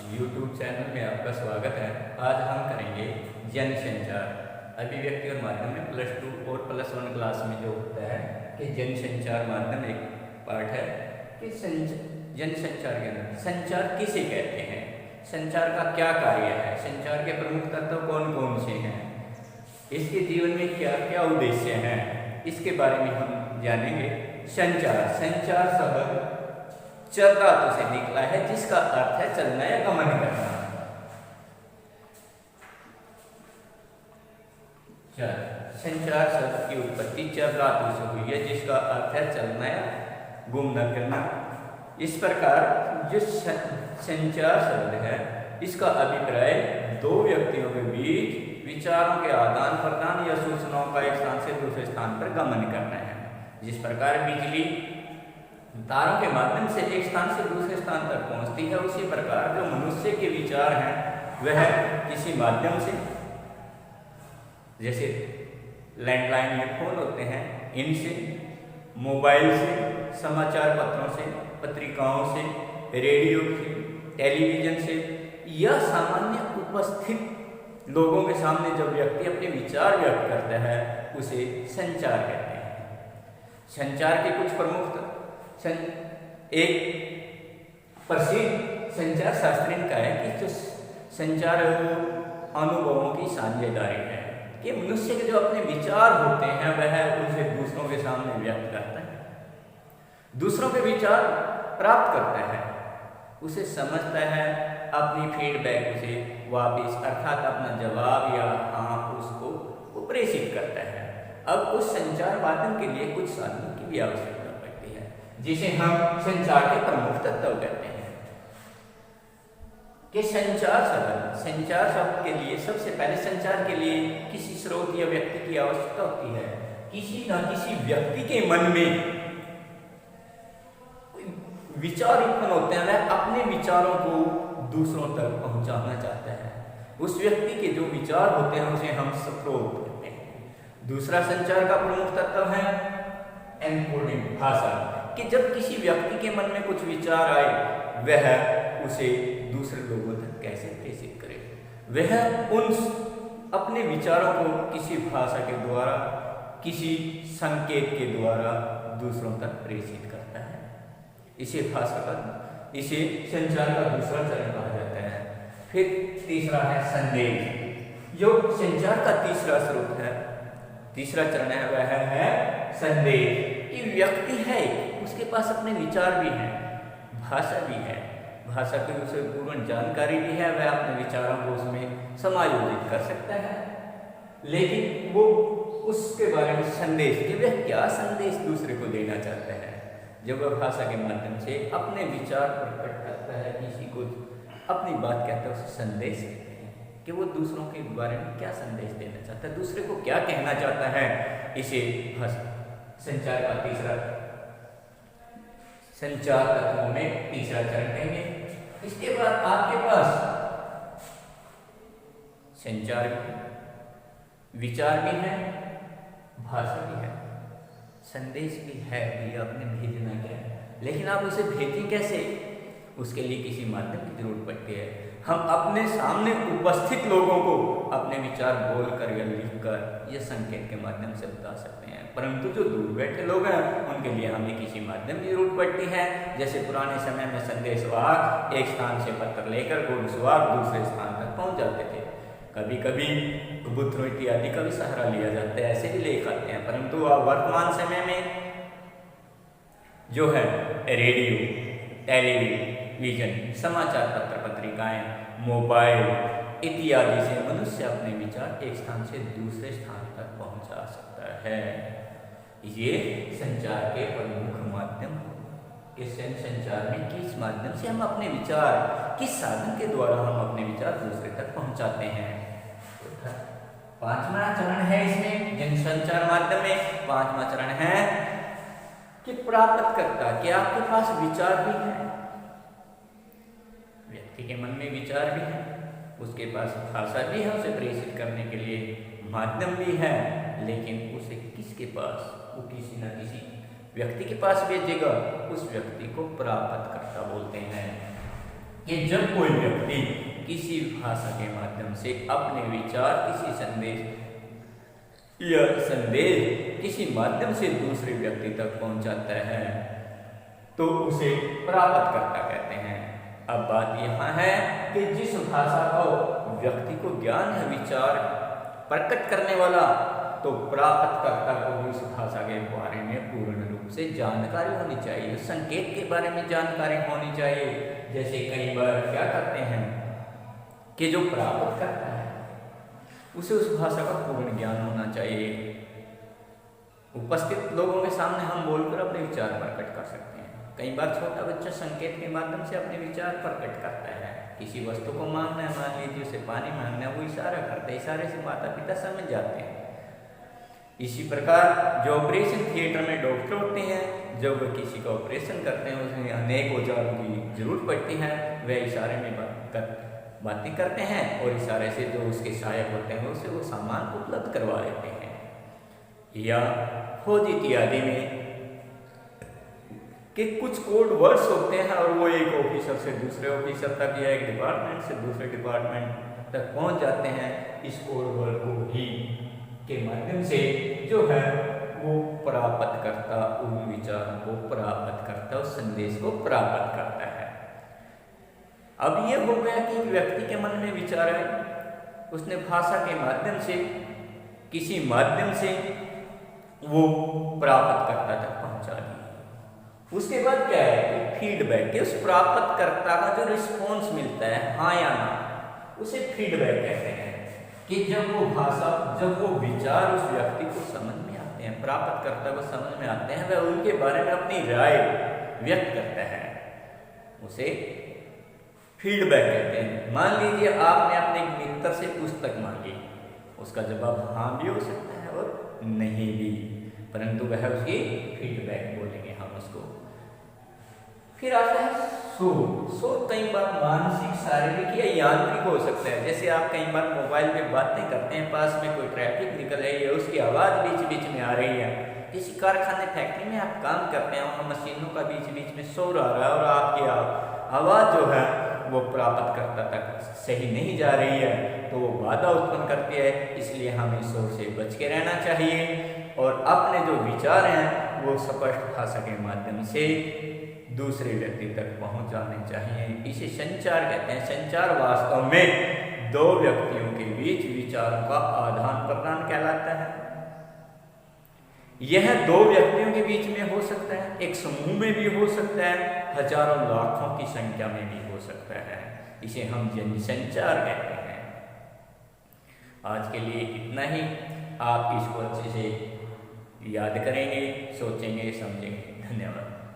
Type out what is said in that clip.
YouTube channel में आपका स्वागत है। आज हम करेंगे जन संचार। अभिव्यक्ति और माध्यम में +2 और +1 क्लास में जो होता है कि जन संचार माध्यम एक पार्ट है कि जन संचार के अंदर संचार किसे कहते हैं, संचार का क्या कार्य है, संचार के प्रमुख तत्व कौन कौन से हैं, इसके जीवन में क्या क्या उद्देश्य हैं, इसके बारे में हम जानेंगे। संचार शब्द चर धातु से निकला है जिसका अर्थ है चलना या गमन करना। संचार शब्द की उत्पत्ति चर धातु से हुई है जिसका अर्थ है चलना या घूमना करना। इस प्रकार जो संचार शब्द है इसका अभिप्राय दो व्यक्तियों के बीच विचारों के आदान प्रदान या सूचनाओं का एक स्थान से दूसरे स्थान पर गमन करना है। जिस प्रकार बिजली तारों के माध्यम से एक स्थान से दूसरे स्थान तक पहुंचती है, उसी प्रकार जो मनुष्य के विचार हैं वह किसी माध्यम से, जैसे लैंडलाइन फोन होते हैं, इनसे, मोबाइल से, समाचार पत्रों से, पत्रिकाओं से, रेडियो से, टेलीविजन से या सामान्य उपस्थित लोगों के सामने जब व्यक्ति अपने विचार व्यक्त करता है उसे संचार कहते हैं। संचार के कुछ प्रमुख एक प्रसिद्ध संचार शास्त्री का है कि जो संचार अनुभवों की साझेदारी है कि मनुष्य के जो अपने विचार होते हैं वह उसे दूसरों के सामने व्यक्त करता है, दूसरों के विचार प्राप्त करता है, उसे समझता है, अपनी फीडबैक उसे वापिस अर्थात अपना जवाब या हाँ उसको प्रेषित करता है। अब उस संचार माध्यम के लिए कुछ साधनों की भी आवश्यकता जिसे हम संचार के प्रमुख तत्व कहते हैं। कि संचार शब्द के लिए सबसे पहले संचार के लिए किसी स्रोत या व्यक्ति की आवश्यकता होती है। किसी न किसी व्यक्ति के मन में विचार उत्पन्न होते हैं, वह अपने विचारों को दूसरों तक पहुंचाना चाहता है। उस व्यक्ति के जो विचार होते हैं उसे हम स्रोत कहते हैं। दूसरा संचार का प्रमुख तत्व है एनकोडिंग, भाषा, कि जब किसी व्यक्ति के मन में कुछ विचार आए वह उसे दूसरे लोगों तक कैसे प्रेषित करे, वह उन अपने विचारों को किसी भाषा के द्वारा, किसी संकेत के द्वारा दूसरों तक प्रेषित करता है। इसे संचार का दूसरा चरण कहा जाता है। फिर तीसरा है संदेश, जो संचार का तीसरा स्रोत है, तीसरा चरण है वह है संदेश। कि व्यक्ति है उसके पास अपने विचार भी हैं, भाषा भी है, भाषा की उसे पूर्ण जानकारी भी है, वह अपने विचारों को उसमें समायोजित कर सकता है, लेकिन वो उसके बारे में संदेश कि वह क्या संदेश दूसरे को देना चाहता है। जब वह भाषा के माध्यम से अपने विचार प्रकट करता है, किसी को अपनी बात कहता है, उसे संदेश कहते हैं कि वो दूसरों के बारे में क्या संदेश देना चाहता है, दूसरे को क्या कहना चाहता है। इसे संचार का तीसरा संचार तत्वों में तीसरा चरण कहेंगे। इसके बाद आपके पास संचार भी, विचार भी है, भाषा भी है, संदेश भी है, भैया आपने भेजना क्या है, लेकिन आप उसे भेजें कैसे, उसके लिए किसी माध्यम की जरूरत पड़ती है। हम अपने सामने उपस्थित लोगों को अपने विचार बोलकर या लिखकर या संकेत के माध्यम से बता सकते हैं, परंतु जो दूर बैठे लोग हैं उनके लिए हमें किसी माध्यम की जरूरत पड़ती है। जैसे पुराने समय में संदेशवाहक एक स्थान से पत्र लेकर घोड़सवार दूसरे स्थान तक पहुंच जाते थे। कभी कभी कबूतरों इत्यादि का भी सहारा लिया जाता है, ऐसे भी लेख आते हैं। परंतु वर्तमान समय में जो है रेडियो, टेलीविजन, समाचार पत्र, पत्रिकाएं, मोबाइल इत्यादि से मनुष्य अपने विचार एक स्थान से दूसरे स्थान तक पहुंचा सकता है। ये संचार के प्रमुख माध्यम। इस संचार में किस माध्यम से हम अपने विचार, किस साधन के द्वारा हम अपने विचार दूसरे तक पहुंचाते हैं। पांचवा चरण है इसमें जनसंचार माध्यम में, पांचवा चरण है कि प्राप्त करता, कि आपके पास विचार भी है, व्यक्ति के मन में विचार भी है, उसके पास भाषा भी है, उसे प्रेषित करने के लिए माध्यम भी है, लेकिन उसे किसके पास, वो किसी न किसी व्यक्ति के पास भेजेगा, उस व्यक्ति को प्राप्त करता बोलते हैं। कि जब कोई व्यक्ति किसी भाषा के माध्यम से अपने विचार, किसी संदेश किसी माध्यम से दूसरे व्यक्ति तक पहुंचाता है तो उसे प्राप्त करता कहते हैं। अब बात यहाँ है कि जिस भाषा को व्यक्ति को ज्ञान है, विचार प्रकट करने वाला, तो प्राप्तकर्ता को भी उस भाषा के बारे में पूर्ण रूप से जानकारी होनी चाहिए, संकेत के बारे में जानकारी होनी चाहिए। जैसे कई बार क्या करते हैं कि जो प्राप्त करता है उसे उस भाषा का पूर्ण ज्ञान होना चाहिए। उपस्थित लोगों के सामने हम बोलकर अपने विचार प्रकट कर सकते हैं। कई बार छोटा बच्चा संकेत के माध्यम से अपने विचार प्रकट करता है। किसी वस्तु को मांगना है, मान लीजिए उसे पानी मांगना है, वो इशारा करता है, इशारे से माता पिता समझ जाते हैं। इसी प्रकार जो ऑपरेशन थिएटर में डॉक्टर होते हैं, जब वे किसी का ऑपरेशन करते हैं उसमें अनेक औजारों की जरूरत पड़ती है, वे इशारे में बातें करते हैं और इशारे से जो उसके सहायक होते हैं उसे वो सामान उपलब्ध करवा देते हैं। या फौज इत्यादि में कि कुछ कोड वर्ड्स होते हैं और वो एक ऑफिसर से दूसरे ऑफिसर तक या एक डिपार्टमेंट से दूसरे डिपार्टमेंट तक पहुंच जाते हैं। इस कोड वर्ड को ही के माध्यम से जो है वो प्राप्त करता, उन विचारों को प्राप्त करता, उस संदेश को प्राप्त करता है। अब ये हो गया कि व्यक्ति के मन में विचार है, उसने भाषा के माध्यम से, किसी माध्यम से वो प्राप्त करता तक पहुंचा दिया। उसके बाद क्या है कि फीडबैक के उस प्राप्तकर्ता का जो रिस्पॉन्स मिलता है, हाँ या ना, उसे फीडबैक कहते हैं। कि जब वो भाषा, जब वो विचार उस व्यक्ति को समझ में आते हैं, प्राप्तकर्ता को समझ में आते हैं, वह उनके बारे में अपनी राय व्यक्त करता है, उसे फीडबैक कहते हैं। मान लीजिए आपने अपने मित्र से पुस्तक मांगी, उसका जवाब हाँ भी हो सकता है और नहीं भी, परंतु वह उसकी फीडबैक बोलेंगे हम उसको। फिर आता है शोर कई बार मानसिक, शारीरिक या यांत्रिक हो सकता है। जैसे आप कई बार मोबाइल पे बातें करते हैं, पास में कोई ट्रैफिक निकल रही है, उसकी आवाज़ बीच बीच में आ रही है। किसी कारखाने फैक्ट्री में आप काम करते हैं, वहाँ मशीनों का बीच बीच में शोर आ रहा है और आपकी आवाज़ जो है वो प्राप्तकर्ता तक सही नहीं जा रही है, तो वो बाधा उत्पन्न करती है। इसलिए हमें शोर से बच के रहना चाहिए और अपने जो विचार हैं वो स्पष्ट भाषा के माध्यम से दूसरे व्यक्ति तक पहुंचाने चाहिए। इसे संचार कहते हैं। संचार वास्तव में दो व्यक्तियों के बीच विचारों का आदान प्रदान कहलाता है। यह दो व्यक्तियों के बीच में हो सकता है, एक समूह में भी हो सकता है, हजारों लाखों की संख्या में भी हो सकता है। इसे हम जनसंचार कहते हैं। आज के लिए इतना ही। आप इसको अच्छे से याद करेंगे, सोचेंगे, समझेंगे। धन्यवाद।